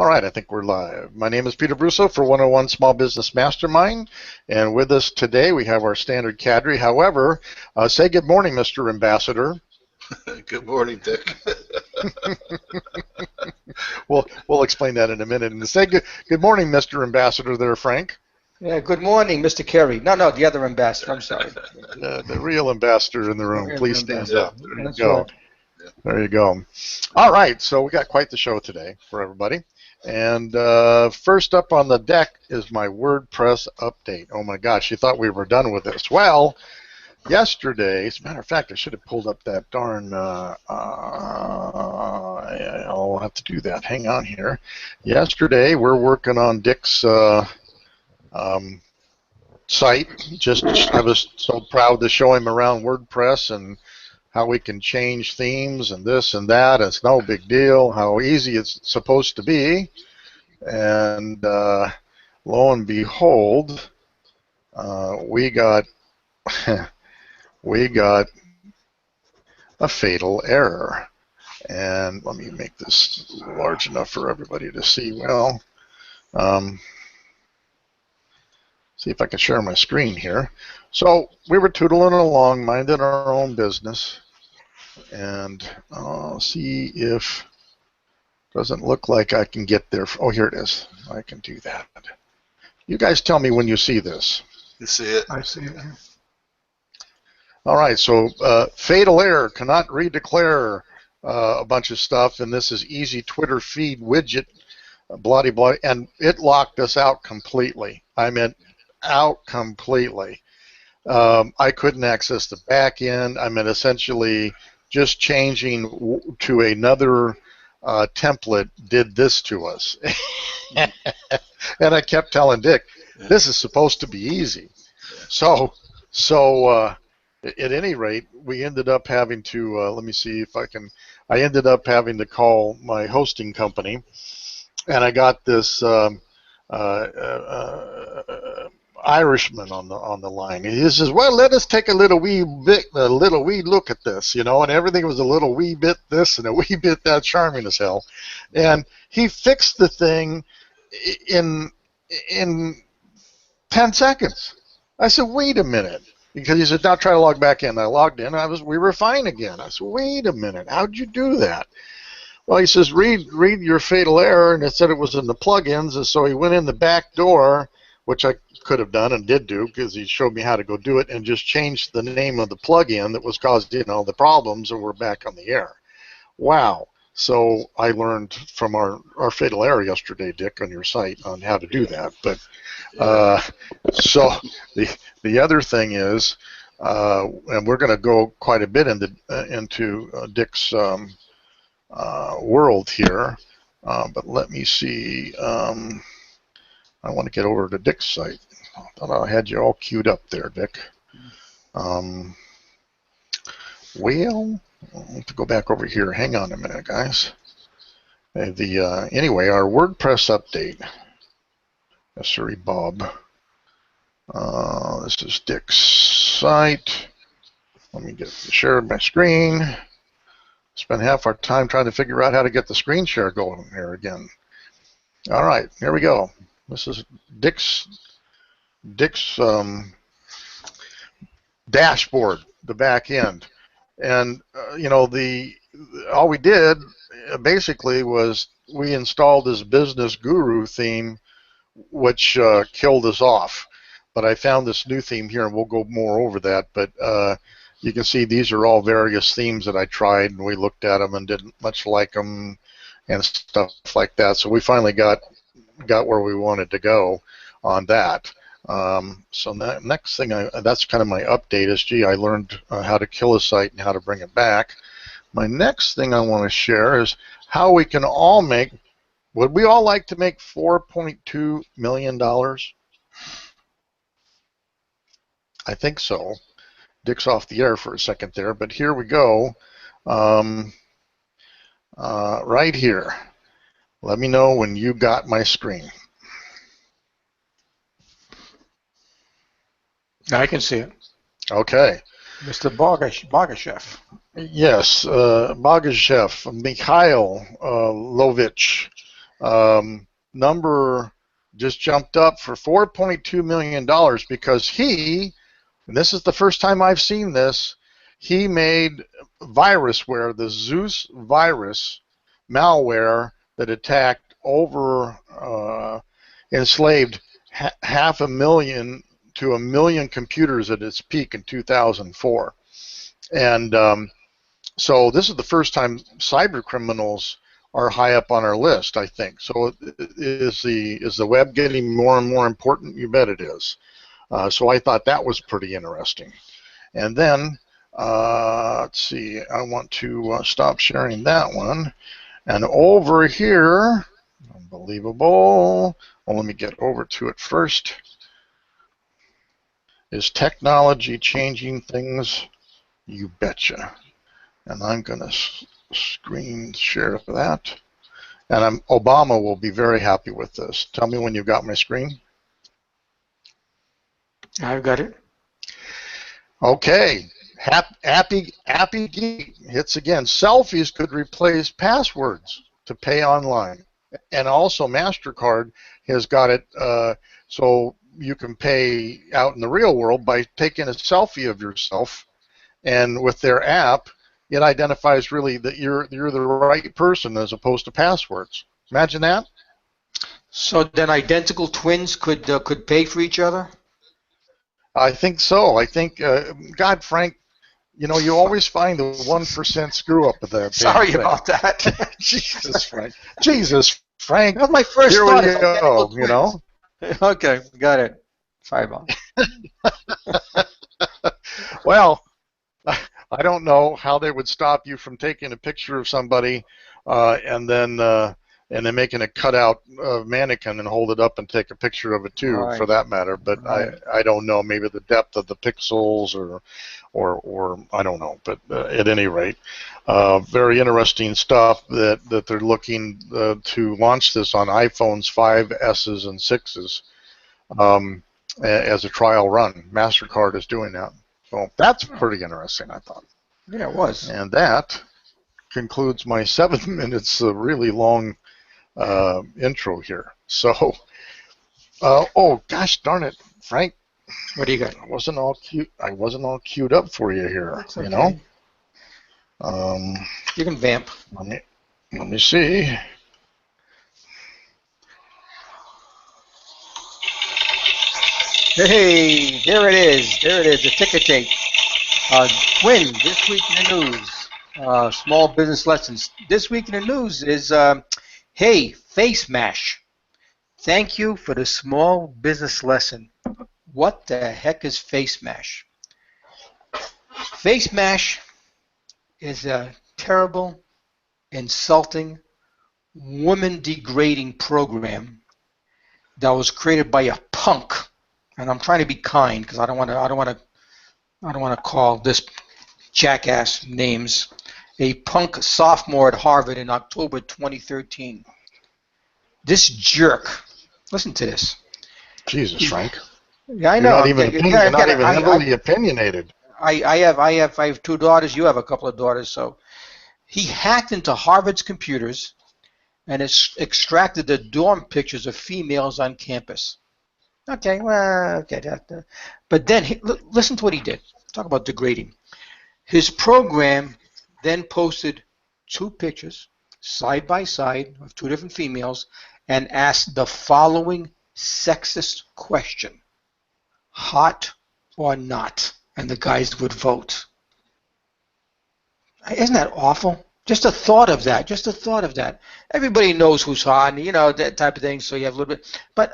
All right, I think we're live. My name is Peter Brusso for 101 Small Business Mastermind, and with us today we have our standard cadre. However, say good morning, Mr. Ambassador. Good morning, Dick. We'll explain that in a minute. And say good morning, Mr. Ambassador there, Frank. Yeah, good morning, Mr. Kerry. No, the other ambassador. I'm sorry. The real ambassador in the room. Please stand up. There you That's go. right. There you go. All right, so we got quite the show today for everybody. And first up on the deck is my WordPress update. Oh my gosh, you thought we were done with this. Well, yesterday, as a matter of fact, I should have pulled up that darn, I'll have to do that. Hang on here. Yesterday, we're working on Dick's site. I was so proud to show him around WordPress and how we can change themes and this and that. It's no big deal, how easy it's supposed to be. And lo and behold, we got a fatal error. And let me make this large enough for everybody to see well. See if I can share my screen here. So we were tootling along, minding our own business, and I'll see if doesn't look like I can get there. Oh, here it is. I can do that. You guys tell me when you see this. You see it? I see it. All right, so fatal error, cannot redeclare a bunch of stuff, and this is easy Twitter feed widget, blah, blah, and it locked us out completely. I meant out completely. I couldn't access the back end. I mean, essentially just changing to another template did this to us. And I kept telling Dick, this is supposed to be easy. So at any rate, we ended up having to, let me see if I ended up having to call my hosting company, and I got this Irishman on the line. He says, "Well, let us take a little wee look at this, you know." And everything was a little wee bit this and a wee bit that, charming as hell. And he fixed the thing in 10 seconds. I said, "Wait a minute," because he said, "Now try to log back in." I logged in. We were fine again. I said, "Wait a minute, how'd you do that?" Well, he says, read your fatal error, and it said it was in the plugins, and so he went in the back door, which I could have done and did do because he showed me how to go do it, and just changed the name of the plugin that was causing the problems, and we're back on the air. Wow. So I learned from our fatal error yesterday, Dick, on your site on how to do that. But so the other thing is, and we're going to go quite a bit into Dick's world here, but let me see. I want to get over to Dick's site. I thought I had you all queued up there, Dick. Well, I'll have to go back over here. Hang on a minute, guys. Anyway, our WordPress update. Yes, sir, Bob. This is Dick's site. Let me share my screen. Spend half our time trying to figure out how to get the screen share going here again. All right, here we go. This is Dick's dashboard, the back end, and all we did basically was we installed this Business Guru theme, which killed us off. But I found this new theme here, and we'll go more over that. But you can see these are all various themes that I tried, and we looked at them and didn't much like them and stuff like that. So we finally got where we wanted to go on that. So the next thing, that's kind of my update is, gee, I learned how to kill a site and how to bring it back. My next thing I want to share is how we can all make, would we all like to make $4.2 million? I think so. Dick's off the air for a second there, but here we go. Right here. Let me know when you got my screen. I can see it. Okay. Mr. Bogashev. Yes, Bogashev, Mikhail Lovich. number just jumped up for $4.2 million because he, and this is the first time I've seen this, he made virusware, the Zeus virus malware that attacked over, enslaved half a million to a million computers at its peak in 2004. And so this is the first time cyber criminals are high up on our list, I think. So is the web getting more and more important? You bet it is. So I thought that was pretty interesting. And then, let's see, I want to stop sharing that one. And over here, unbelievable, well, let me get over to it first. Is technology changing things? You betcha. And I'm going to screen share that. And Obama will be very happy with this. Tell me when you've got my screen. I've got it. Okay. Appy Geek hits again. Selfies could replace passwords to pay online. And also MasterCard has got it so you can pay out in the real world by taking a selfie of yourself. And with their app, it identifies really that you're the right person as opposed to passwords. Imagine that. So then identical twins could pay for each other? I think so. I think, God, Frank, you know, you always find the 1% screw up of that. Sorry about that. Jesus, Frank. Jesus, Frank. That was my first Here thought. we go, you know. Okay, got it. Sorry about it. Well, I don't know how they would stop you from taking a picture of somebody and then making a cutout mannequin and hold it up and take a picture of it too, right, for that matter. But right. I don't know, maybe the depth of the pixels or I don't know. But at any rate, very interesting stuff that they're looking to launch this on iPhones 5s and 6s as a trial run. MasterCard is doing that. So that's pretty interesting, I thought. Yeah, it was. And that concludes my 7 minutes of really long intro here. So, oh gosh darn it, Frank. What do you got? I wasn't all queued up for you here. That's okay. You know. You can vamp. Let me see. Hey, there it is. There it is. The ticker tape. Twin, this week in the news. Small business lessons. This week in the news is, hey, face mash. Thank you for the small business lesson. What the heck is face mash? Face mash is a terrible, insulting, woman-degrading program that was created by a punk. And I'm trying to be kind because I don't want to call this jackass names. A punk sophomore at Harvard in October 2013. This jerk. Listen to this. Jesus, Frank. Yeah, I know. You're not even heavily opinionated. I have 2 daughters. You have a couple of daughters. So he hacked into Harvard's computers and extracted the dorm pictures of females on campus. Okay, well, okay. But then, listen to what he did. Talk about degrading. His program then posted 2 pictures side by side of 2 different females and asked the following sexist question: hot or not? And the guys would vote. Isn't that awful? Just a thought of that. Just a thought of that. Everybody knows who's hot, and, you know, that type of thing. So you have a little bit. But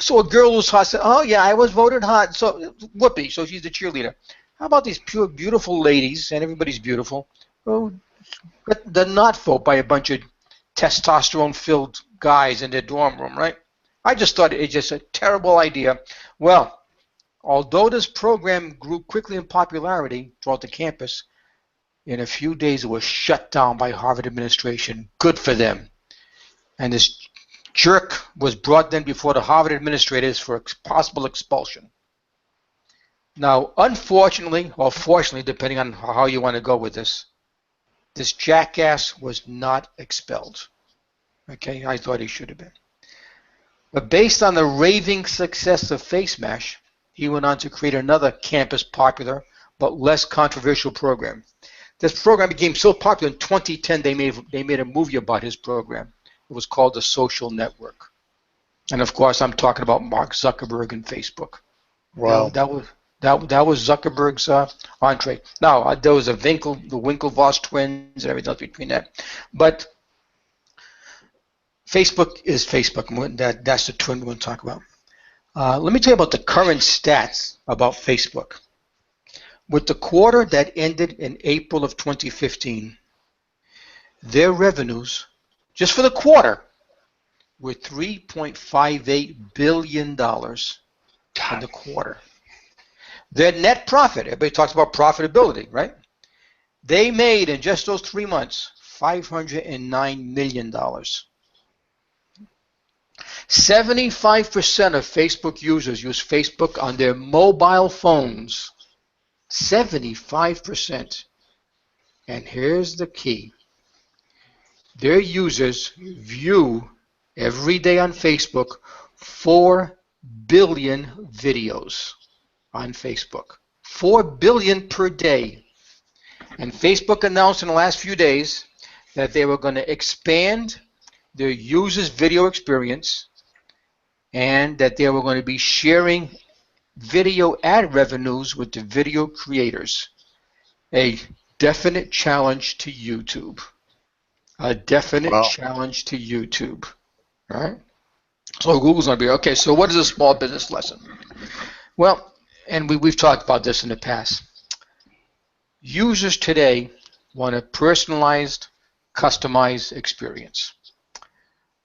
so a girl who's hot said, "Oh yeah, I was voted hot." So Whoopi, so she's the cheerleader. How about these pure, beautiful ladies, and everybody's beautiful, who they're not vote by a bunch of testosterone-filled guys in their dorm room, right? I just thought it's just a terrible idea. Well, although this program grew quickly in popularity throughout the campus, in a few days it was shut down by Harvard administration. Good for them. And this jerk was brought then before the Harvard administrators for possible expulsion. Now, unfortunately, or fortunately, depending on how you want to go with this jackass was not expelled. Okay, I thought he should have been. But based on the raving success of FaceMash, he went on to create another campus popular but less controversial program. This program became so popular in 2010 they made a movie about his program. It was called The Social Network. And of course, I'm talking about Mark Zuckerberg and Facebook. Wow. That was Zuckerberg's entree. Now there was the Winklevoss twins and everything else between that, but Facebook is Facebook. That's the twin we're going to talk about. Let me tell you about the current stats about Facebook. With the quarter that ended in April of 2015, their revenues, just for the quarter, were $3.58 billion in the quarter. Their net profit, everybody talks about profitability, right? They made in just those 3 months $509 million. 75% of Facebook users use Facebook on their mobile phones. 75%. And here's the key. Their users view every day on Facebook 4 billion videos on Facebook. 4 billion per day. And Facebook announced in the last few days that they were going to expand their users' video experience and that they were going to be sharing video ad revenues with the video creators. A definite challenge to YouTube. A definite challenge to YouTube. All right? So Google's going to be, okay, so what is a small business lesson? Well, and we've talked about this in the past. Users today want a personalized, customized experience.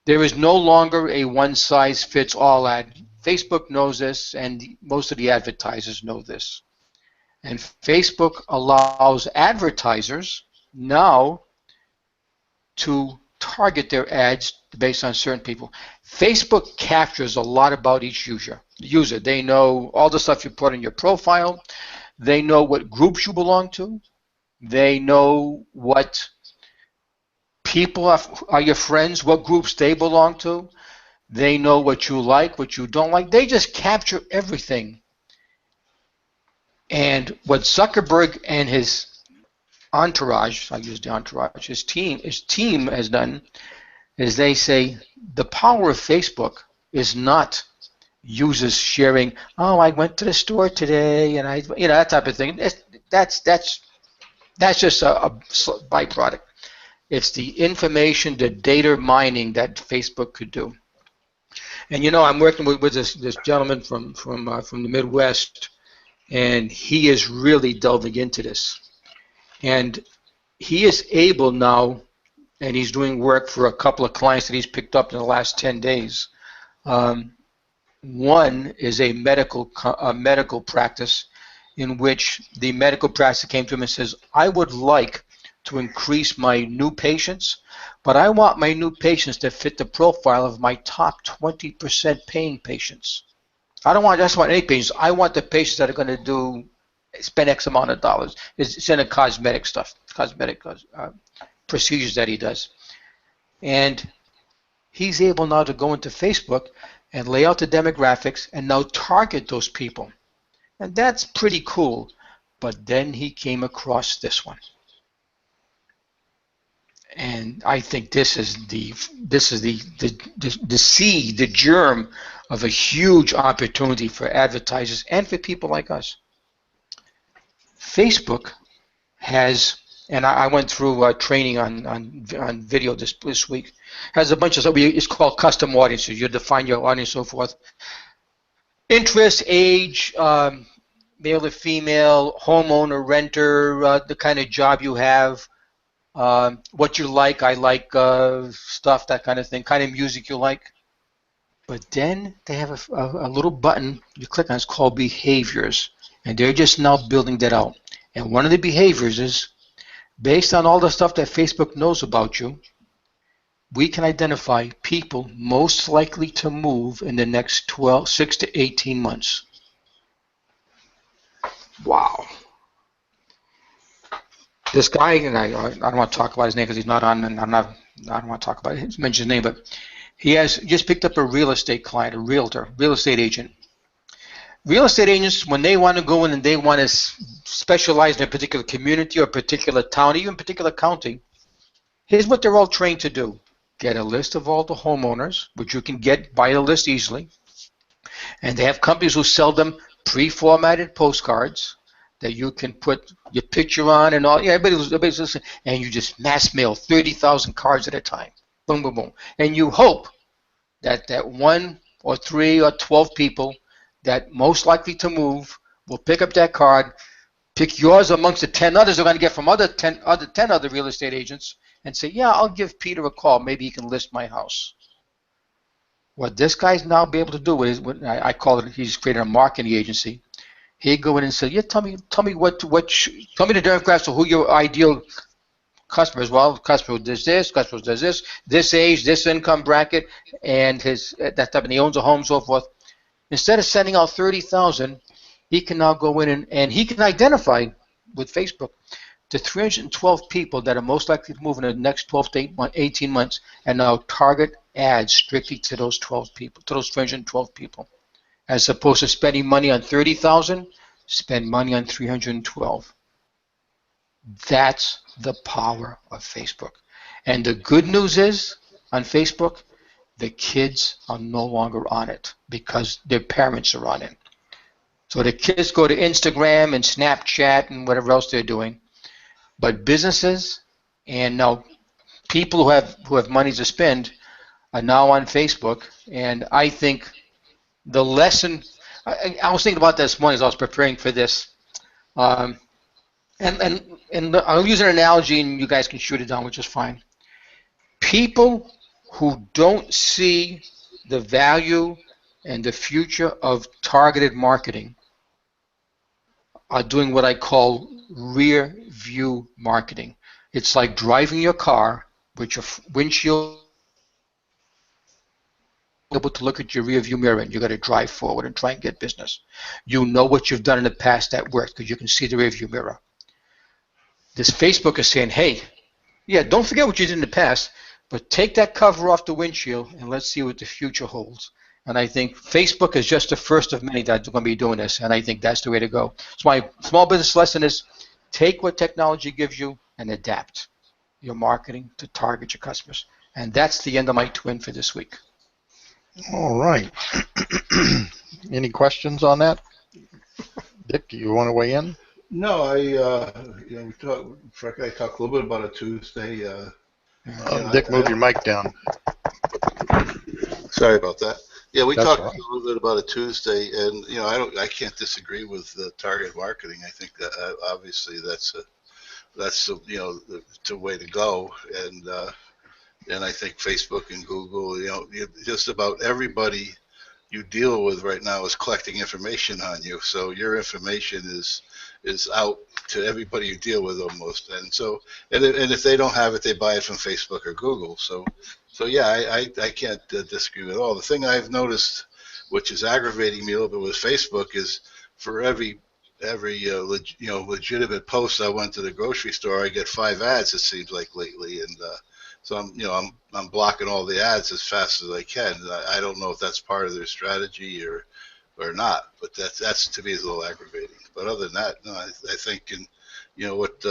There is no longer a one-size-fits-all ad. Facebook knows this, and most of the advertisers know this. And Facebook allows advertisers now to target their ads based on certain people. Facebook captures a lot about each user. They know all the stuff you put in your profile. They know what groups you belong to. They know what people are your friends, what groups they belong to. They know what you like, what you don't like. They just capture everything. And what Zuckerberg and his entourage, I use the entourage, his team has done is they say the power of Facebook is not users sharing, oh, I went to the store today and that type of thing. That's just a byproduct. It's the information, the data mining that Facebook could do. And I'm working with this gentleman from the Midwest, and he is really delving into this. And he is able now, and he's doing work for a couple of clients that he's picked up in the last 10 days. One is a medical practice in which the medical practice came to him and says, I would like to increase my new patients, but I want my new patients to fit the profile of my top 20% paying patients. I don't just want any patients. I want the patients that are going to spend X amount of dollars. It's in the cosmetic procedures that he does. And he's able now to go into Facebook and lay out the demographics and now target those people. And that's pretty cool. But then he came across this one. And I think this is the seed, the germ of a huge opportunity for advertisers and for people like us. Facebook has, and I went through training on video this week, has a bunch of stuff. It's called custom audiences. You define your audience, so forth. Interest, age, male or female, homeowner, renter, the kind of job you have, what you like. I like stuff, that kind of thing, kind of music you like. But then they have a little button you click on. It's called behaviors, and they're just now building that out. And one of the behaviors is, based on all the stuff that Facebook knows about you, we can identify people most likely to move in the next 6 to 18 months. Wow. This guy, and I don't want to talk about his name because he's not on, and I'm not I don't want to talk about it, mention his name, but he has just picked up a real estate client, a realtor, real estate agent. Real estate agents, when they want to go in and they want to specialize in a particular community or a particular town, even a particular county, here's what they're all trained to do. Get a list of all the homeowners, which you can get by the list easily. And they have companies who sell them pre-formatted postcards that you can put your picture on and all. Yeah, everybody's listening. And you just mass mail 30,000 cards at a time. Boom, boom, boom. And you hope that that 1 or 3 or 12 people that most likely to move will pick up that card, pick yours amongst the 10 others they're going to get from 10 other real estate agents, and say, yeah, I'll give Peter a call. Maybe he can list my house. What this guy's now be able to do is, I call it, he's created a marketing agency. He'd go in and say, yeah, tell me tell me the demographics of who your ideal customer is. Well, customer does this, customer does this age, this income bracket, and that type, and he owns a home, so forth. Instead of sending out 30,000, he can now go in and he can identify with Facebook the 312 people that are most likely to move in the next 12 to 18 months, and now target ads strictly to those 12 people, to those 312 people. As opposed to spending money on 30,000, spend money on 312. That's the power of Facebook. And the good news is, on Facebook, the kids are no longer on it because their parents are on it. So the kids go to Instagram and Snapchat and whatever else they're doing. But businesses and now people who have money to spend are now on Facebook. And I think the lesson, I was thinking about this morning as I was preparing for this. And I'll use an analogy and you guys can shoot it down, which is fine. People who don't see the value and the future of targeted marketing are doing what I call rear view marketing. It's like driving your car with your windshield able to look at your rear view mirror and you got to drive forward and try and get business. You know what you've done in the past that worked because you can see the rear view mirror. This Facebook is saying, hey, yeah, don't forget what you did in the past, but take that cover off the windshield and let's see what the future holds. And I think Facebook is just the first of many that are going to be doing this, and I think that's the way to go. So my small business lesson is take what technology gives you and adapt your marketing to target your customers. And that's the end of my twin for this week. All right. Any questions on that? Dick, do you want to weigh in? No, Frank and I talked a little bit about it Tuesday. Dick, move your mic down. Sorry about that. Yeah, we That's talked all right. a little bit about it Tuesday, and I can't disagree with the target marketing. I think that obviously that's the way to go, and I think Facebook and Google, just about everybody you deal with right now is collecting information on you. So your information is out to everybody you deal with almost. And so, and if they don't have it, they buy it from Facebook or Google. So yeah, I can't disagree with all. The thing I've noticed, which is aggravating me a little bit with Facebook, is for every legitimate post I went to the grocery store, I get 5 ads. It seems like lately, and so I'm blocking all the ads as fast as I can. I don't know if that's part of their strategy or not, but that's to me is a little aggravating. But other than that, no, I think what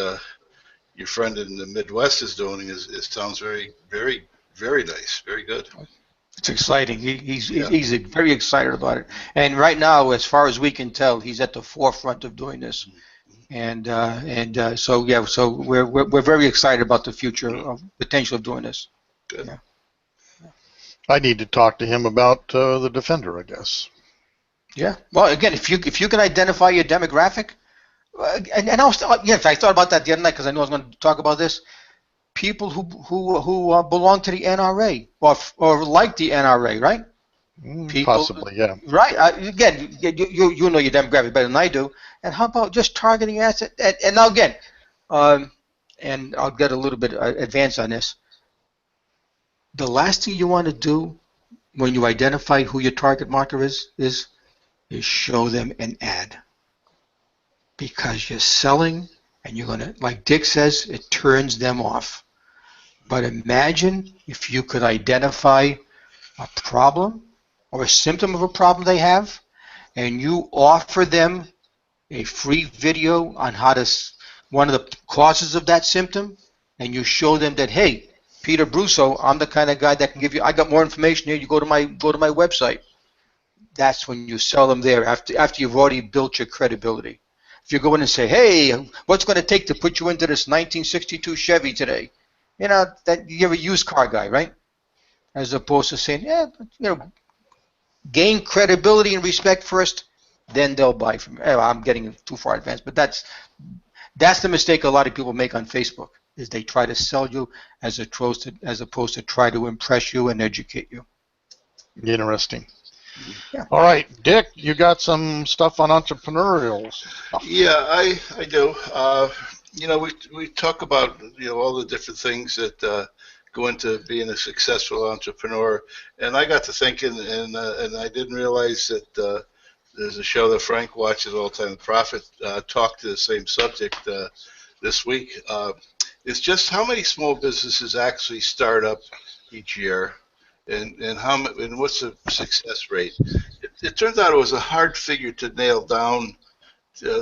your friend in the Midwest is doing is sounds very, very, very nice, very good. It's exciting. He's very excited about it. And right now, as far as we can tell, he's at the forefront of doing this. And so we're very excited about the future of potential of doing this. Good. Yeah. I need to talk to him about the Defender, I guess. Yeah. Well, again, if you can identify your demographic, and I was I thought about that the other night because I knew I was going to talk about this. People who belong to the NRA or like the NRA, right? People, Possibly, yeah. Right. Again, you know your demographic better than I do. And how about just targeting ads? And now again, and I'll get a little bit advanced on this. The last thing you want to do when you identify who your target market is show them an ad. Because you're selling and you're going to, like Dick says, it turns them off. But imagine if you could identify a problem or a symptom of a problem they have, and you offer them a free video on how to, one of the causes of that symptom, and you show them that, hey, Peter Brusso, I'm the kind of guy that can give you, I got more information here, you go to my website. That's when you sell them there after you've already built your credibility. If you go in and say, hey, what's going to take to put you into this 1962 Chevy today? You know, that you're a used car guy, right? As opposed to saying, yeah, gain credibility and respect first, then they'll buy from you. I'm getting too far advanced, but that's the mistake a lot of people make on Facebook, is they try to sell you as opposed to try to impress you and educate you. Interesting. Yeah. All right, Dick, you got some stuff on entrepreneurial stuff. Yeah, I do. We talk about all the different things that go into being a successful entrepreneur, and I got to thinking, and I didn't realize that there's a show that Frank watches all the time. The Prophet talked to the same subject this week. It's just how many small businesses actually start up each year, and what's the success rate? It turns out it was a hard figure to nail down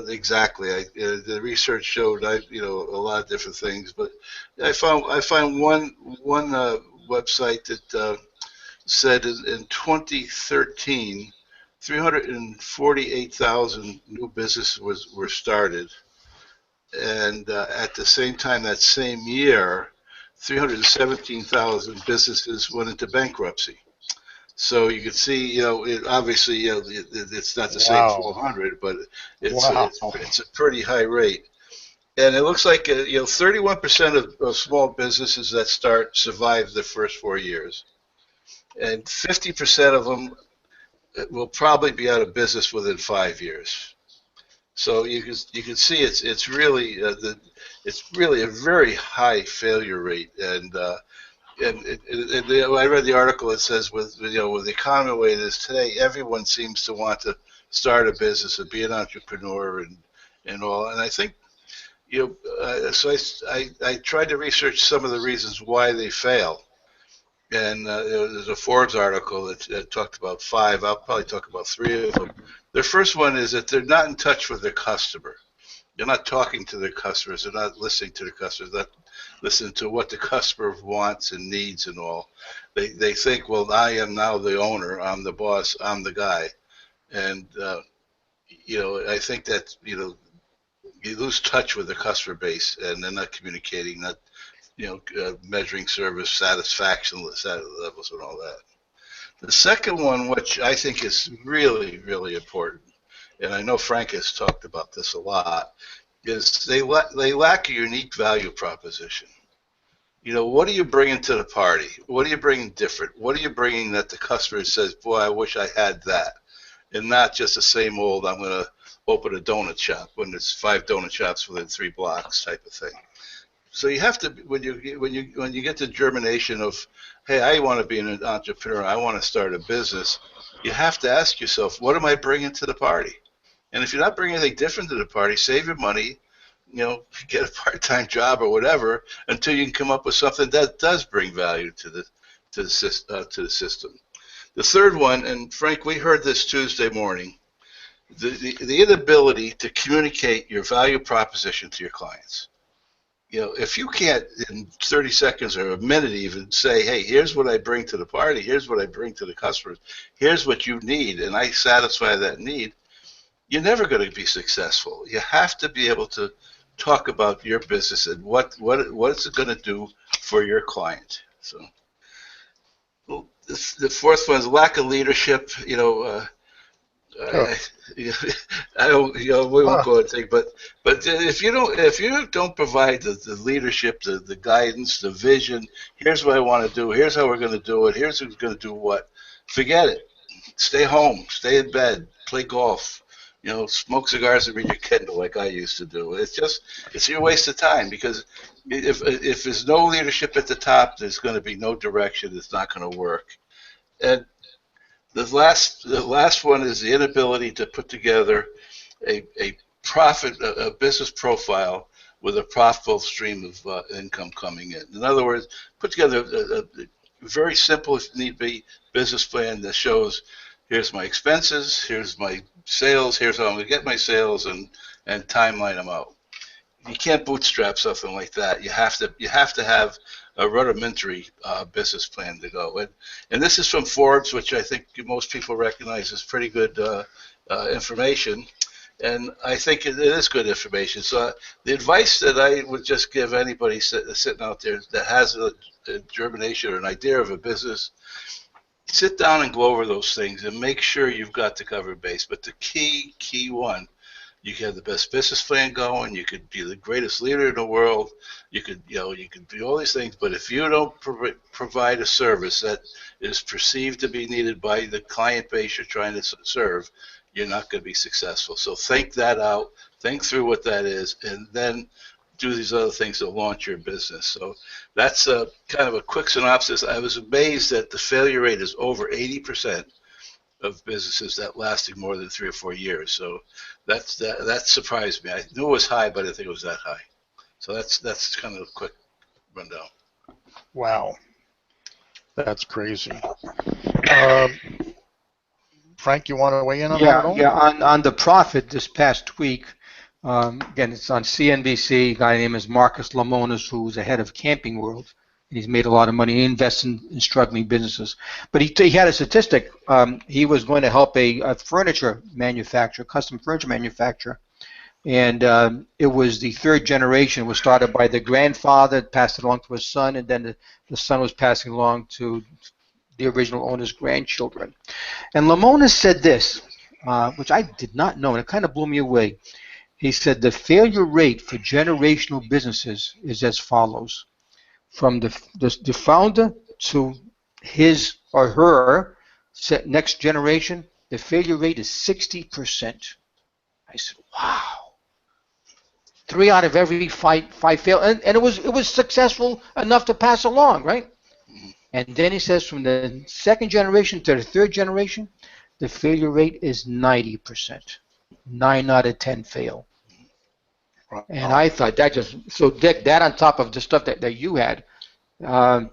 exactly. The research showed a lot of different things, but I found one website that said in 2013, 348,000 new businesses were started, and at the same time that same year, 317,000 businesses went into bankruptcy. So you can see, obviously, it's not the same 400, but it's a pretty high rate. And it looks like 31% of small businesses that start survive the first 4 years, and 50% of them will probably be out of business within 5 years. So you can see it's really a very high failure rate, and I read the article. It says with the economy the way it is today, everyone seems to want to start a business and be an entrepreneur and all. And I think so I tried to research some of the reasons why they fail. And there's a Forbes article that talked about 5. I'll probably talk about 3 of them. The first one is that they're not in touch with their customer. They're not talking to their customers. They're not listening to their customers. Not listening to what the customer wants and needs and all. They think, well, I am now the owner. I'm the boss. I'm the guy. And I think that you lose touch with the customer base, and they're not communicating, not measuring service satisfaction levels and all that. The second one, which I think is really, really important, and I know Frank has talked about this a lot, is they lack a unique value proposition. What are you bringing to the party? What are you bringing different? What are you bringing that the customer says, boy, I wish I had that, and not just the same old, I'm going to open a donut shop when there's 5 donut shops within 3 blocks type of thing. So you have to, when you get the germination of, hey, I want to be an entrepreneur, I want to start a business, you have to ask yourself, what am I bringing to the party? And if you're not bringing anything different to the party, save your money, get a part-time job or whatever until you can come up with something that does bring value to the system. The third one, and Frank, we heard this Tuesday morning, the inability to communicate your value proposition to your clients. If you can't in 30 seconds or a minute even say, hey, here's what I bring to the party, here's what I bring to the customers, here's what you need, and I satisfy that need, you're never going to be successful. You have to be able to talk about your business and what it's going to do for your client. So the fourth one is lack of leadership. I don't, we won't go and think, but if you don't provide the leadership, the guidance, the vision, here's what I want to do, here's how we're going to do it, here's who's going to do what, forget it. Stay home, stay in bed, play golf, smoke cigars and read your Kindle like I used to do. It's your waste of time, because if there's no leadership at the top, there's going to be no direction. It's not going to work. And the last one is the inability to put together a business profile with a profitable stream of income coming in. In other words, put together a very simple, if need be, business plan that shows here's my expenses, here's my sales, here's how I'm going to get my sales, and timeline them out. You can't bootstrap something like that. You have to have a rudimentary business plan to go. And this is from Forbes, which I think most people recognize as pretty good information. And I think it is good information. So the advice that I would just give anybody sitting out there that has a germination or an idea of a business, sit down and go over those things and make sure you've got the covered base. But the key one, you can have the best business plan going. You could be the greatest leader in the world. You could do all these things. But if you don't provide a service that is perceived to be needed by the client base you're trying to serve, you're not going to be successful. So think that out. Think through what that is, and then do these other things to launch your business. So that's kind of a quick synopsis. I was amazed that the failure rate is over 80% of businesses that lasted more than 3 or 4 years. So that surprised me. I knew it was high, but I didn't think it was that high. So that's kind of a quick rundown. Wow, that's crazy. Frank, you want to weigh in on that at all? Yeah. On the profit this past week, again, it's on CNBC. A guy named is Marcus Lemonis, who's the head of Camping World. And he's made a lot of money. He invests in struggling businesses. But he had a statistic. He was going to help a furniture manufacturer, custom furniture manufacturer. And it was the third generation. It was started by the grandfather, passed it along to his son, and then the son was passing along to the original owner's grandchildren. And Lemonis said this, which I did not know, and it kind of blew me away. He said the failure rate for generational businesses is as follows. From the founder to his or her next generation, the failure rate is 60%. I said, wow. 3 out of every five fail, and it was successful enough to pass along, right? And then he says from the second generation to the third generation, the failure rate is 90%. 9 out of 10 fail. And I thought that so Dick, that on top of the stuff that you had, and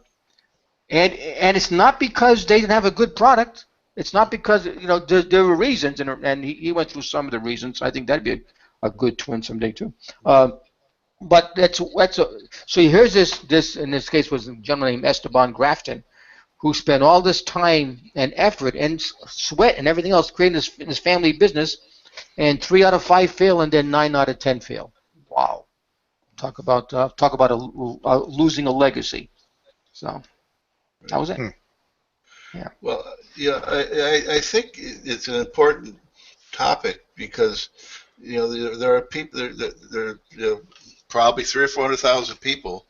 it's not because they didn't have a good product. It's not because there were reasons, and he went through some of the reasons. I think that'd be a good twin someday too. But so here's this in this case was a gentleman named Esteban Grafton, who spent all this time and effort and sweat and everything else creating his family business, and 3 out of 5 fail, and then 9 out of 10 fail. Wow, talk about losing a legacy. So that was it. Yeah. Well, yeah, I think it's an important topic because there are people there are probably 300,000 or 400,000 people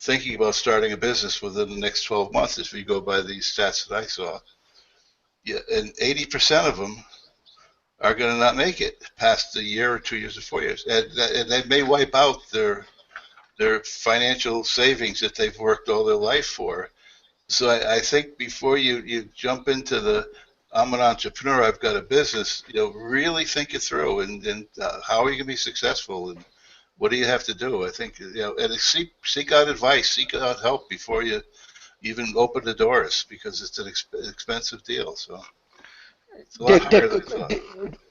thinking about starting a business within the next 12 months. If you go by these stats that I saw, yeah, and 80% of them are going to not make it past a year or 2 years or 4 years, and they may wipe out their financial savings that they've worked all their life for. So I think before you jump into the I'm an entrepreneur, I've got a business, really think it through and how are you going to be successful and what do you have to do? I think and seek out advice, seek out help before you even open the doors because it's an expensive deal. So it's a lot higher than I thought.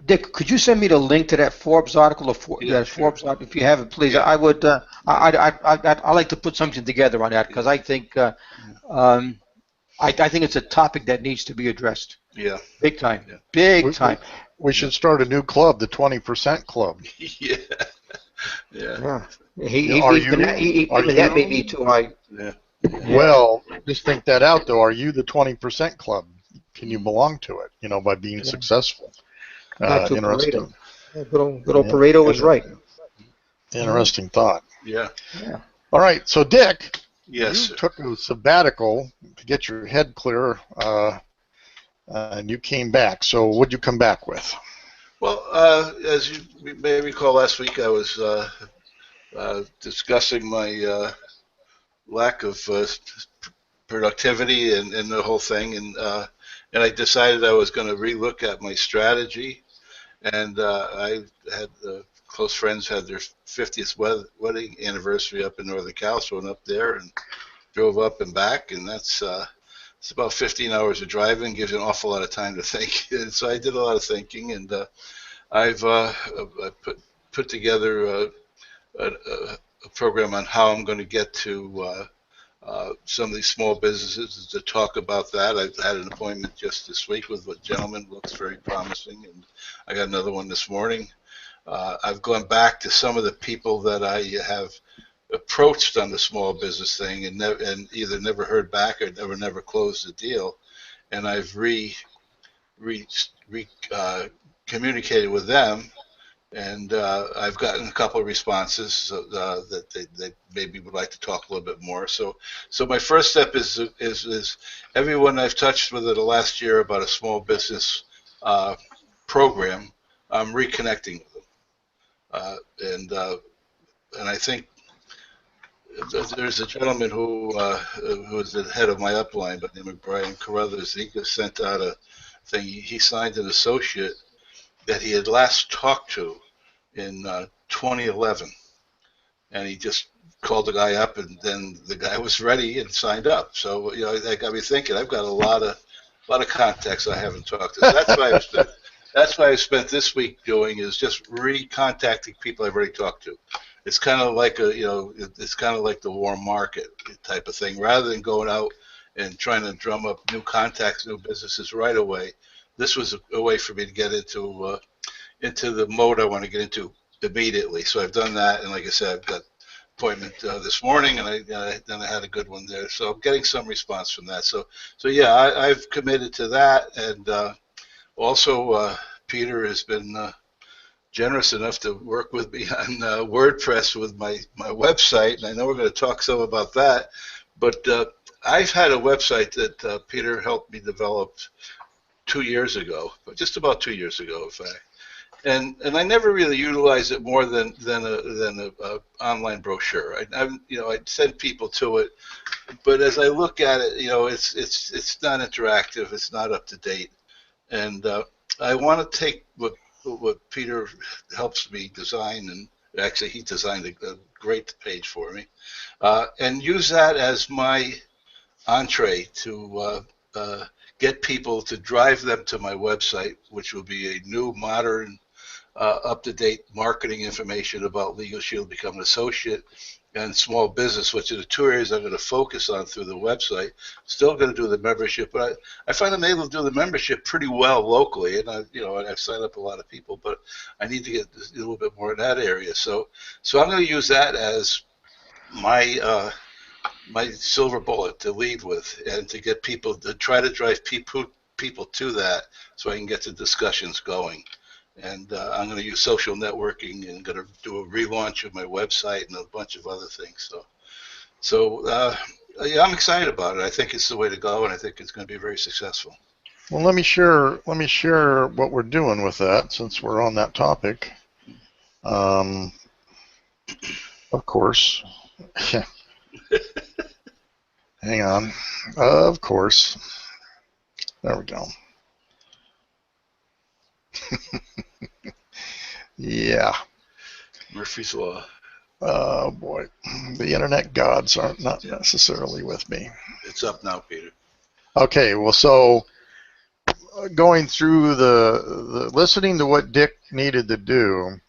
Dick, could you send me the link to that Forbes article that Forbes article if you have it, please? Yeah. I would. I like to put something together on that because I think I think it's a topic that needs to be addressed. Yeah. Big time. Yeah. Big time. We should start a new club, the 20% Club. Yeah. Yeah. That may be too high. Yeah. Well, just think that out, though. Are you the 20% Club? Can you belong to it, by being successful? Interesting. Good old Pareto was right. Interesting thought. Yeah. All right, so Dick, yes, you took a sabbatical to get your head clear, and you came back. So what did you come back with? Well, as you may recall, last week I was discussing my lack of productivity and the whole thing, and I decided I was going to relook at my strategy, and I had close friends had their 50th wedding anniversary up in Northern Cal, so I went up there and drove up and back, and that's it's about 15 hours of driving, gives you an awful lot of time to think. And so I did a lot of thinking, and I've put together a program on how I'm going to get to some of these small businesses to talk about that. I've had an appointment just this week with a gentleman who looks very promising, and I got another one this morning. I've gone back to some of the people that I have approached on the small business thing and either never heard back or never closed the deal, and I've communicated with them, and I've gotten a couple of responses that they maybe would like to talk a little bit more. So my first step is everyone I've touched with in the last year about a small business program, I'm reconnecting with them, and I think there's a gentleman who is the head of my upline by the name of Brian Carruthers. He just sent out a thing. He signed an associate that he had last talked to in 2011, and he just called the guy up, and then the guy was ready and signed up. So that got me thinking. I've got a lot of contacts I haven't talked to. So that's why I spent this week doing is just recontacting people I've already talked to. It's kind of like it's kind of like the warm market type of thing. Rather than going out and trying to drum up new contacts, new businesses right away, this was a way for me to get into the mode I want to get into immediately. So I've done that, and like I said, I've got appointment this morning, and then I had a good one there. So I'm getting some response from that. So yeah, I've committed to that, and also Peter has been generous enough to work with me on WordPress with my website, and I know we're going to talk some about that. But I've had a website that Peter helped me develop 2 years ago, just about 2 years ago, in fact. And I never really utilized it more than a online brochure. I'd send people to it, but as I look at it, it's not interactive, it's not up to date, and I want to take what Peter helps me design, and actually he designed a great page for me, and use that as my entree to get people to drive them to my website, which will be a new, modern, up-to-date marketing information about Legal Shield, Become an Associate, and small business, which are the two areas I'm going to focus on through the website. Still going to do the membership, but I find I'm able to do the membership pretty well locally, and I've signed up a lot of people, but I need to get a little bit more in that area. So I'm going to use that as my my silver bullet to lead with, and to get people to try to drive people to that, so I can get the discussions going. And I'm going to use social networking, and going to do a relaunch of my website and a bunch of other things. So yeah, I'm excited about it. I think it's the way to go, and I think it's going to be very successful. Well, let me share what we're doing with that, since we're on that topic. Of course. Hang on. Of course. There we go. Yeah. Murphy's Law. Oh boy, the internet gods aren't not necessarily with me. It's up now, Peter. Okay, well, so going through the listening to what Dick needed to do.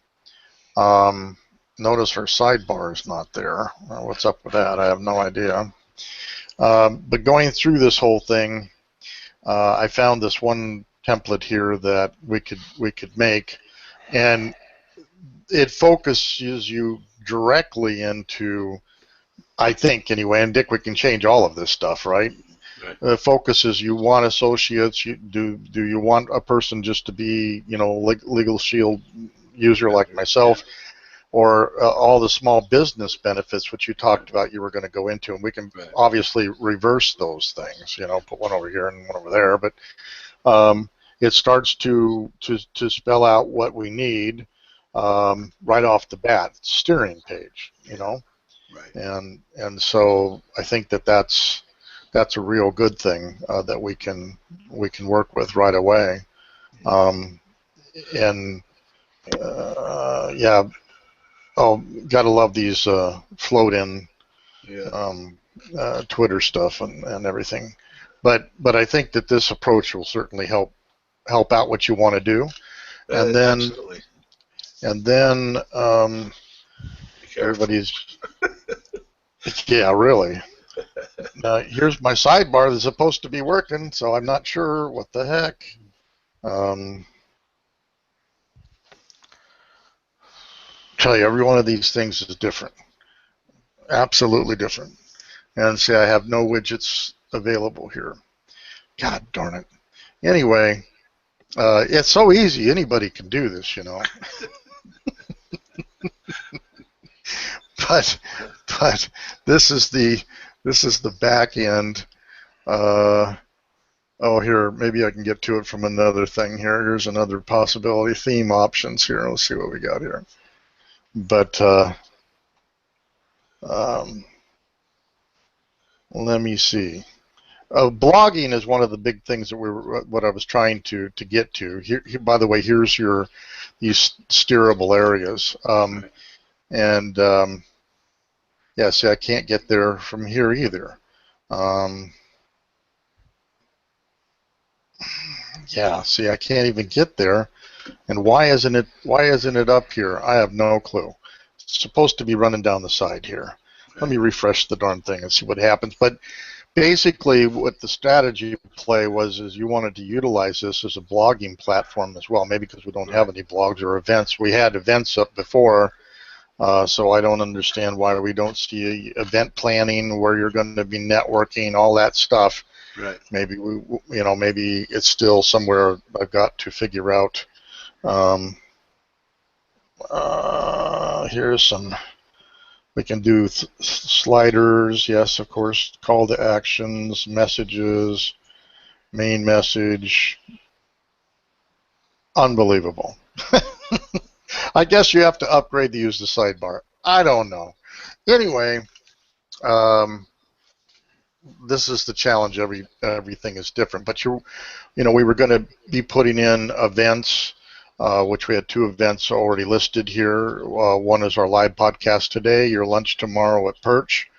Notice her sidebar is not there. What's up with that? I have no idea. But going through this whole thing, I found this one template here that we could make, and it focuses you directly into, I think anyway, and Dick, we can change all of this stuff, right? Right. The focus is, you want associates. Do you want a person just to be, Legal Shield user like myself, or all the small business benefits which you talked about you were going to go into, and we can obviously reverse those things, put one over here and one over there, but it starts to spell out what we need right off the bat, steering page, Right. And so I think that's a real good thing that we can work with right away, and yeah, Oh, gotta love these float-in Yeah. Twitter stuff and everything. But I think that this approach will certainly help out what you want to do. And then Absolutely. and then Be careful. everybody's yeah, really. Now here's my sidebar that's supposed to be working, so I'm not sure what the heck. Um, tell you, every one of these things is different, absolutely different. And see, I have no widgets available here. God darn it. Anyway, it's so easy. Anybody can do this, you know. but but this is the back end. Oh, here, maybe I can get to it from another thing here. Here's another possibility. Theme options here. Let's see what we got here. But let me see. Blogging is one of the big things that what I was trying to get to. Here, by the way, here's these steerable areas. And yeah, see, I can't get there from here either. Yeah, see, I can't even get there. And why isn't it up here? I have no clue. It's supposed to be running down the side here. Let me refresh the darn thing and see what happens. But basically, what the strategy play was is you wanted to utilize this as a blogging platform as well. Maybe because we don't have any blogs or events. We had events up before, so I don't understand why we don't see event planning where you're going to be networking, all that stuff. Right. Maybe maybe it's still somewhere I've got to figure out. Here's some. We can do sliders, yes, of course. Call to actions, messages, main message. Unbelievable. I guess you have to upgrade to use the sidebar. I don't know. Anyway, this is the challenge. Everything is different. But we were going to be putting in events, which we had 2 events already listed here. One is our live podcast today, your lunch tomorrow at Perch,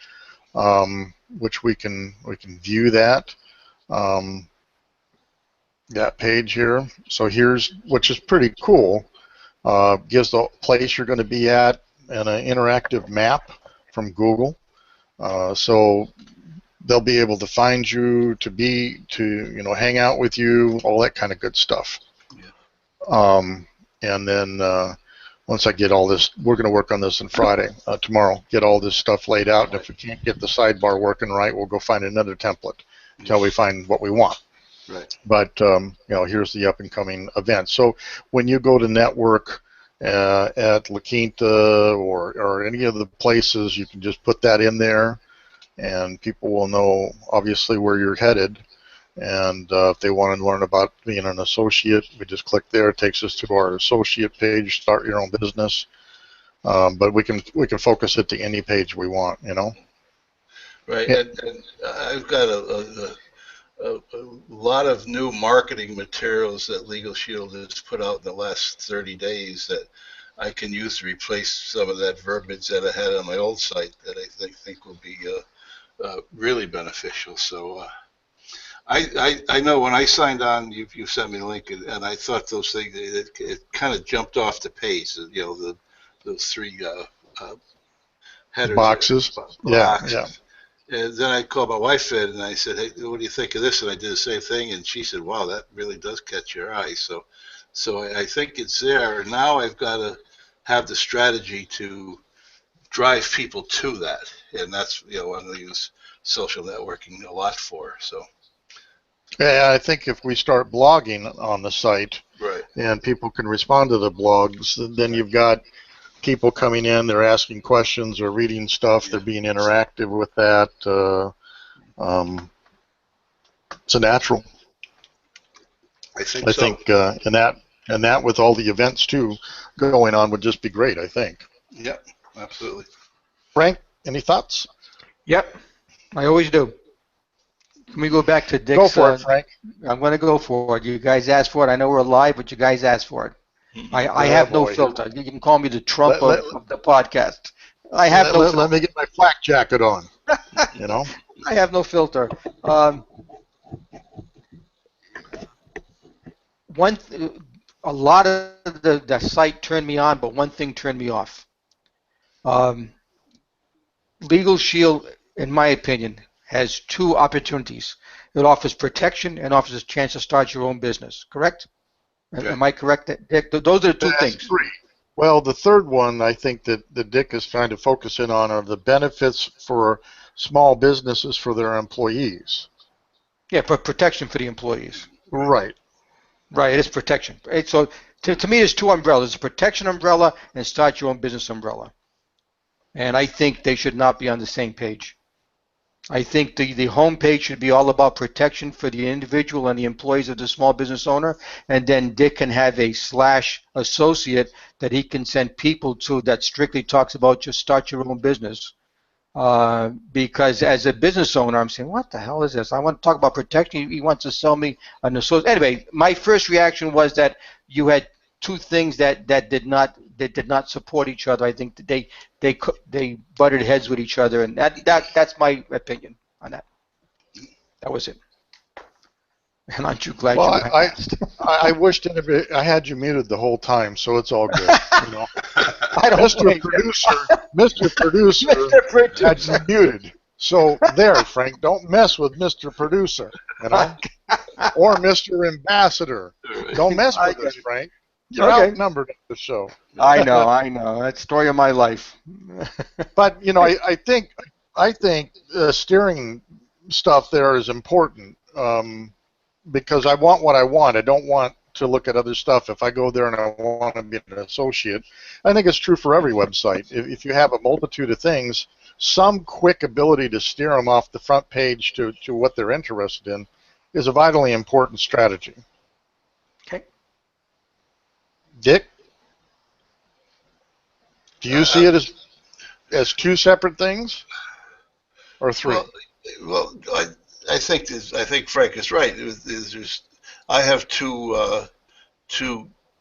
which we can view that that page here. So here's, which is pretty cool. Gives the place you're going to be at and an interactive map from Google. So they'll be able to find you, to hang out with you, all that kind of good stuff. Yeah. And then once I get all this, we're going to work on this on Friday, tomorrow, get all this stuff laid out. And if we can't get the sidebar working right, we'll go find another template until we find what we want. Right. But here's the up and coming event. So when you go to network at La Quinta or any of the places, you can just put that in there, and people will know obviously where you're headed. And if they want to learn about being an associate, we just click there. It takes us to our associate page. Start your own business. But we can focus it to any page we want. Right. Yeah. And I've got a lot of new marketing materials that Legal Shield has put out in the last 30 days that I can use to replace some of that verbiage that I had on my old site that I think will be really beneficial. So I know when I signed on, you sent me the link, and I thought those things, it kind of jumped off the page. Those 3 headers. Boxes. Yeah. And then I called my wife in and I said, "Hey, what do you think of this?" And I did the same thing, and she said, "Wow, that really does catch your eye." So I think it's there. Now I've got to have the strategy to drive people to that, and that's what I'm going to use social networking a lot for. So. Yeah, I think if we start blogging on the site, right, and people can respond to the blogs, then you've got people coming in, they're asking questions or reading stuff, they're being interactive with that. It's a natural. I think and that with all the events too going on would just be great, I think. Yep, absolutely. Frank, any thoughts? Yep, I always do. Can we go back to Dick's? Go for it, Frank. I'm going to go for it. You guys asked for it. I know we're live, but you guys asked for it. I have no boy. filter. You can call me the Trump Let, let, of the podcast. I have no let me filter. get my flak jacket on. You know. I have no filter. Um, one, a lot of the site turned me on, but one thing turned me off. Um, Legal Shield, in my opinion, has two opportunities. It offers protection and offers a chance to start your own business. Correct? Okay. Am I correct, Dick? Those are the two That's things. three. Well, the third one I think that Dick is trying to focus in on are the benefits for small businesses for their employees. Yeah, but protection for the employees. Right. Right, it is protection. Right? So to me, there's two umbrellas: a protection umbrella and start your own business umbrella. And I think they should not be on the same page. I think the home page should be all about protection for the individual and the employees of the small business owner, and then Dick can have a / associate that he can send people to that strictly talks about just start your own business. Because as a business owner, I'm saying, what the hell is this? I want to talk about protection. He wants to sell me an associate. Anyway, my first reaction was that you had two things that did not support each other. I think that they butted heads with each other, and that's my opinion on that. That was it. And aren't you glad Well, you I asked? I wished I had you muted the whole time, so it's all good. You know, I don't Mr. blame you. Mr. Producer Mr. had you Producer. muted. So there, Frank, don't mess with Mr. Producer. You know, or Mr. Ambassador. Don't mess I with get us, it. Frank. You're Okay. outnumbered at the show. I know. That's the story of my life. But you know, I think steering stuff there is important because I want what I want. I don't want to look at other stuff. If I go there and I want to be an associate, I think it's true for every website. If you have a multitude of things, some quick ability to steer them off the front page to what they're interested in is a vitally important strategy. Okay. Dick, do you see it as two separate things or three? Well, I think Frank is right. I have two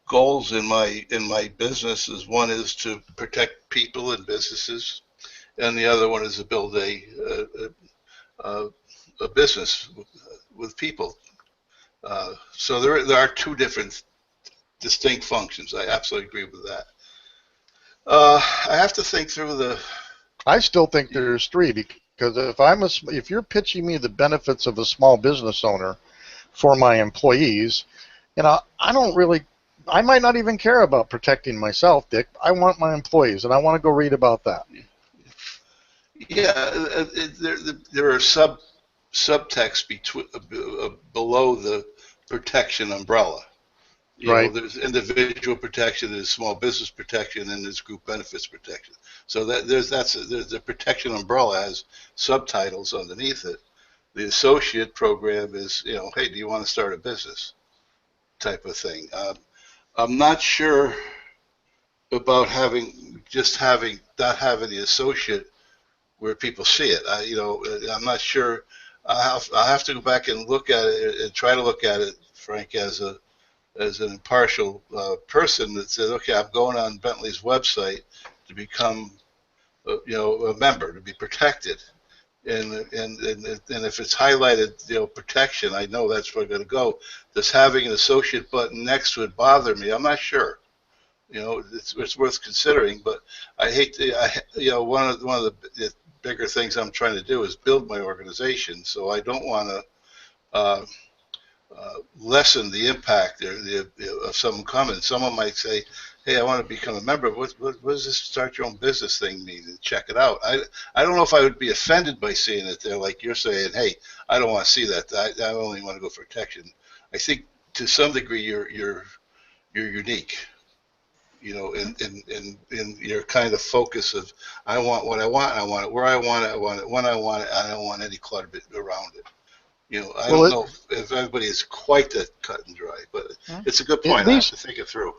goals in my business. One is to protect people and businesses, and the other one is to build a business with people. So there are two different distinct functions. I absolutely agree with that. I have to think through the. I still think there's three because if you're pitching me the benefits of a small business owner for my employees, you know, I might not even care about protecting myself, Dick. I want my employees, and I want to go read about that. Yeah, there are subtext below the protection umbrella. You know, Right. there's individual protection, there's small business protection, and there's group benefits protection. So the protection umbrella has subtitles underneath it. The associate program is, you know, hey, do you want to start a business type of thing. I'm not sure about not having the associate where people see it. I'm not sure. I have to go back and look at it and try to look at it, Frank, as an impartial person that says, okay, I'm going on Bentley's website to become, a member, to be protected, and if it's highlighted, protection, I know that's where I'm going to go. Does having an associate button next to it bother me? I'm not sure. It's worth considering, but I hate to, one of the bigger things I'm trying to do is build my organization, so I don't want to lessen the impact of someone coming. Someone might say, hey, I want to become a member. What does this start your own business thing mean? Check it out. I don't know if I would be offended by seeing it there, like you're saying, hey, I don't want to see that. I only want to go for protection. I think to some degree you're unique. In your kind of focus of, I want what I want, I want it where I want it, when I want it, I don't want any clutter around it. I Well, don't know if everybody is quite that cut and dry, but it's a good at point. I have to least think it through.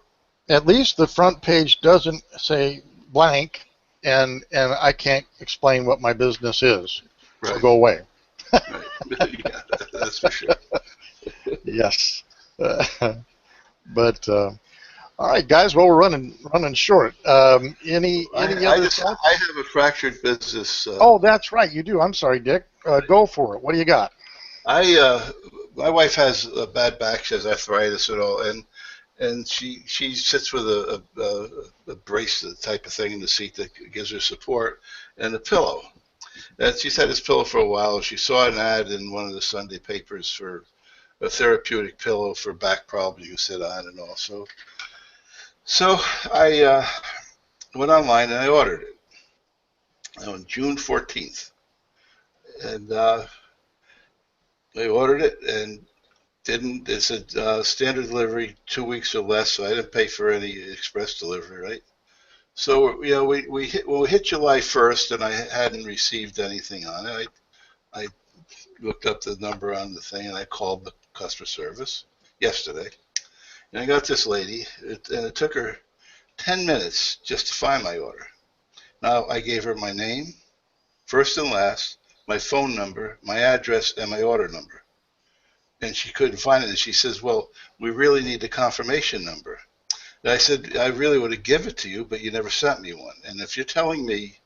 the front page doesn't say blank, and I can't explain what my business is. So Right. go away. Right. Yeah, that's for sure. Yes. But All right, guys. Well, we're running short. Any other thoughts? I have a fractured business. Oh, that's right. You do. I'm sorry, Dick. Go for it. What do you got? My wife has a bad back. She has arthritis and all, and she sits with a bracelet type of thing in the seat that gives her support and a pillow. And she's had this pillow for a while. She saw an ad in one of the Sunday papers for a therapeutic pillow for back problems you can sit on and all. So I went online and I ordered it on June 14th. And I ordered it and it said standard delivery 2 weeks or less, so I didn't pay for any express delivery, right? So, we hit July 1st and I hadn't received anything on it. I looked up the number on the thing and I called the customer service yesterday. And I got this lady, and it took her 10 minutes just to find my order. Now, I gave her my name, first and last, my phone number, my address, and my order number. And she couldn't find it. And she says, well, we really need the confirmation number. And I said, I really would have given it to you, but you never sent me one. And if you're telling me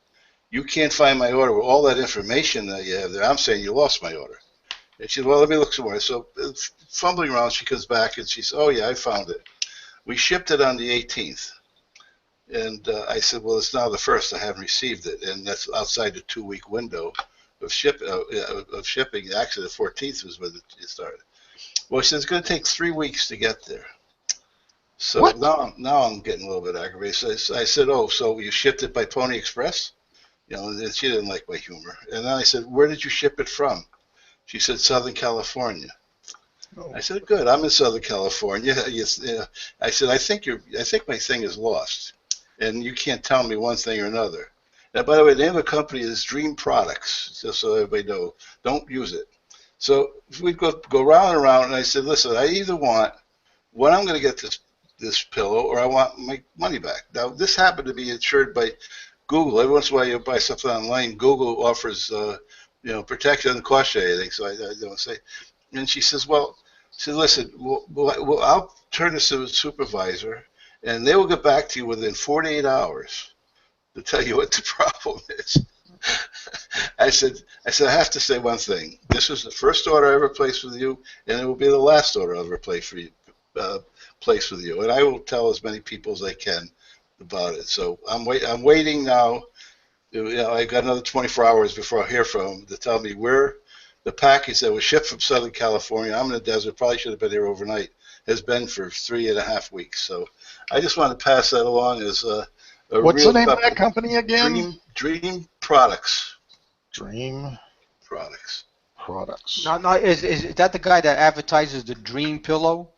you can't find my order with all that information that you have there, I'm saying you lost my order. And she said, well, let me look some more. So fumbling around, she comes back and she says, oh, yeah, I found it. We shipped it on the 18th. And I said, well, it's now the 1st. I haven't received it. And that's outside the 2-week window of shipping. Actually, the 14th was when it started. Well, she said, it's going to take 3 weeks to get there. So What? now I'm getting a little bit aggravated. So I said, oh, so you shipped it by Pony Express? And she didn't like my humor. And then I said, where did you ship it from? She said, Southern California. Oh. I said, good. I'm in Southern California. I said, I think my thing is lost, and you can't tell me one thing or another. Now, by the way, the name of the company is Dream Products, just so everybody knows. Don't use it. So we go round and round, and I said, listen, I either want when I'm going to get this pillow, or I want my money back. Now, this happened to be insured by Google. Every once in a while, you buy something online, Google offers protection, doesn't cost you anything. So I don't say. And she says, well, listen, I'll turn this to the supervisor, and they will get back to you within 48 hours to tell you what the problem is. I said, I have to say one thing. This was the first order I ever placed with you, and it will be the last order I'll ever place with you. And I will tell as many people as I can about it. So I'm waiting now. I got another 24 hours before I hear from them to tell me where the package that was shipped from Southern California. I'm in the desert. Probably should have been here overnight. Has been for 3.5 weeks. So I just want to pass that along as a What's real the name of that company again? Dream Products. Dream Products. No, is that the guy that advertises the Dream Pillow?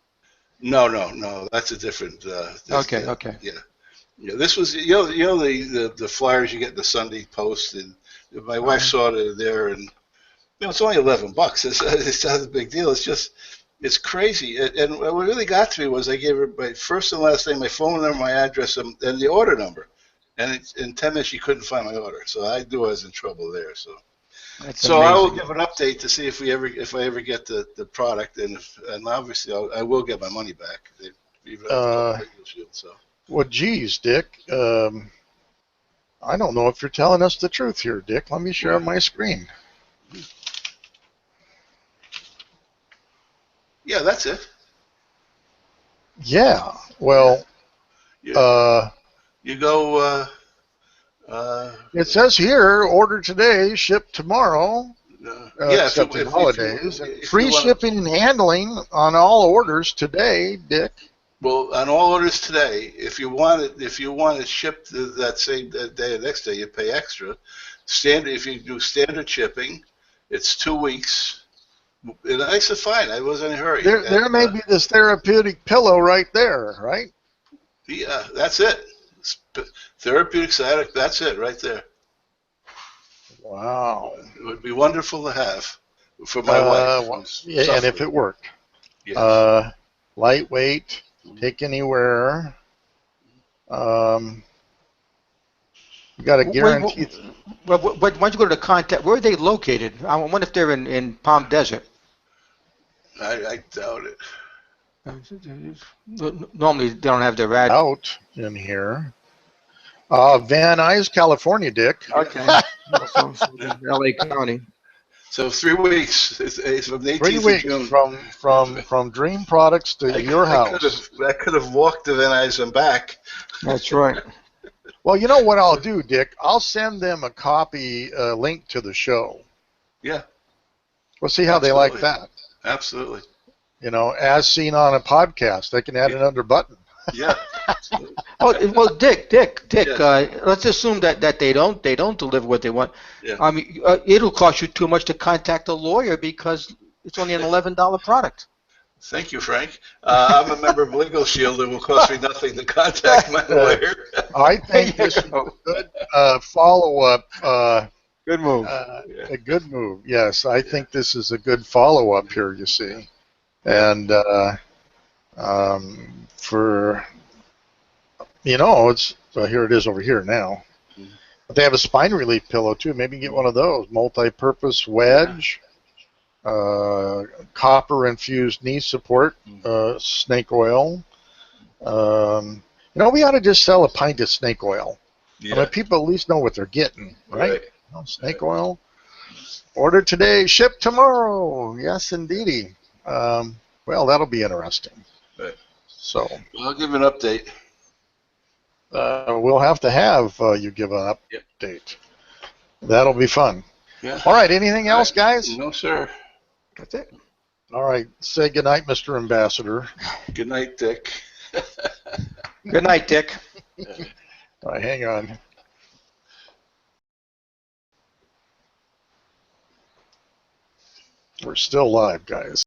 No. That's a different. Okay. Yeah. This was the flyers you get in the Sunday Post, and my wife saw it there, and it's only $11. It's not a big deal. It's crazy. And what really got to me was I gave her my first and last name, my phone number, my address, and the order number. And in 10 minutes, she couldn't find my order. So I knew I was in trouble there. So I will give an update to see if I ever get the product, and obviously I will get my money back. Well, geez, Dick. I don't know if you're telling us the truth here, Dick. Let me share my screen. Yeah, that's it. Yeah. Well, you go. It says here, order today, ship tomorrow. Except in holidays. Free shipping and handling on all orders today, Dick. Well, on all orders today, if you want it shipped that same day or next day, you pay extra. If you do standard shipping, it's 2 weeks. And I said, fine. I wasn't in a hurry. There may be this therapeutic pillow right there, right? Yeah, that's it. Therapeutic sciatic, that's it right there. Wow. It would be wonderful to have for my wife. Yeah, and if it worked. Yes. Lightweight, take anywhere. You got to guarantee. Well, once you go to the contact, where are they located? I wonder if they're in Palm Desert. I doubt it. Normally they don't have their ad. Out in here. Van Nuys, California, Dick. Okay. So, LA County. So 3 weeks. It's from the 18th 3 of weeks June. from Dream Products to your house. I could have walked to Van Nuys and back. That's right. Well, you know what I'll do, Dick? I'll send them a copy link to the show. Yeah. We'll see how they like that. Absolutely. You know, as seen on a podcast, they can add it under button. Yeah. Well, Dick. Yes. Let's assume that they don't deliver what they want. Yeah. I mean, it'll cost you too much to contact a lawyer because it's only an $11 product. Thank you, Frank. I'm a member of Legal Shield. It will cost me nothing to contact my lawyer. I think this is a good follow-up. Good move. A good move. Yes, I think this is a good follow-up here. You see, and for it's here it is over here now. But they have a spine relief pillow too. Maybe get one of those. Multi-purpose wedge, copper infused knee support, snake oil. We ought to just sell a pint of snake oil. Yeah. I mean, people at least know what they're getting, right? Snake oil. Order today, ship tomorrow. Yes, indeedy. Well, that'll be interesting. Right. So Well, I'll give an update. we'll have to have you give an update. That'll be fun. Yeah. All right. Anything else, guys? No, sir. That's it. All right. Say goodnight, Mr. Ambassador. Good night, Dick. Good night, Dick. All right, hang on. We're still live, guys.